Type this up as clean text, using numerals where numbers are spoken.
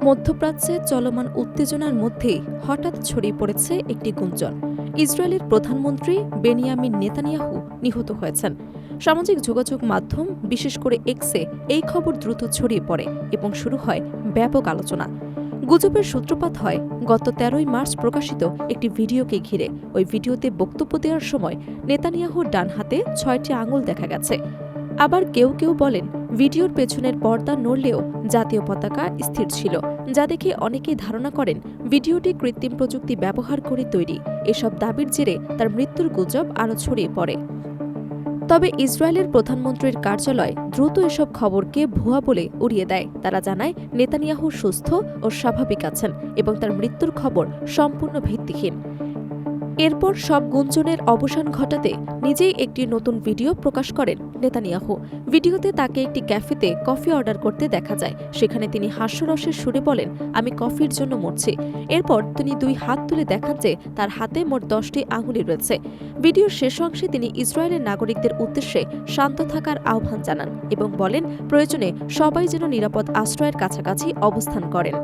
মধ্যপ্রাচ্যে চলমান উত্তেজনার মধ্যেই হঠাৎ ছড়িয়ে পড়েছে একটি গুঞ্জন। ইসরায়েলের প্রধানমন্ত্রী বেনিয়ামিন নেতানিয়াহু নিহত হয়েছেন। সামাজিক যোগাযোগ মাধ্যম, বিশেষ করে এক্সে এই খবর দ্রুত ছড়িয়ে পড়ে এবং শুরু হয় ব্যাপক আলোচনা। গুজবের সূত্রপাত হয় গত ১৩ই মার্চ প্রকাশিত একটি ভিডিওকে ঘিরে। ওই ভিডিওতে বক্তব্য দেওয়ার সময় নেতানিয়াহুর ডান হাতে ৬টি আঙুল দেখা গেছে। আবার কেউ কেউ বলেন, ভিডিওর পেছনের পর্দা নড়লেও জাতীয় পতাকা স্থির ছিল, যা দেখে অনেকেই ধারণা করেন ভিডিওটি কৃত্রিম প্রযুক্তি ব্যবহার করে তৈরি। এসব দাবির জেরে তার মৃত্যুর গুজব আরও ছড়িয়ে পড়ে। তবে ইসরায়েলের প্রধানমন্ত্রীর কার্যালয় দ্রুত এসব খবরকে ভুয়া বলে উড়িয়ে দেয়। তারা জানায় নেতানিয়াহু সুস্থ ও স্বাভাবিক আছেন এবং তার মৃত্যুর খবর সম্পূর্ণ ভিত্তিহীন। এরপর সব গুঞ্জনের অবসান ঘটাতে নিজেই একটি নতুন ভিডিও প্রকাশ করেন নেতানিয়াহু। ভিডিওতে তাকে একটি ক্যাফেতে কফি অর্ডার করতে দেখা যায়। সেখানে তিনি হাস্যরসের সুরে বলেন, আমি কফির জন্য মরছি। এরপর তিনি 2 হাত তুলে দেখান যে তার হাতে মোট 10টি আঙুলি রয়েছে। ভিডিওর শেষ অংশে তিনি ইসরায়েলের নাগরিকদের উদ্দেশ্যে শান্ত থাকার আহ্বান জানান এবং বলেন প্রয়োজনে সবাই যেন নিরাপদ আশ্রয়ের কাছাকাছি অবস্থান করেন।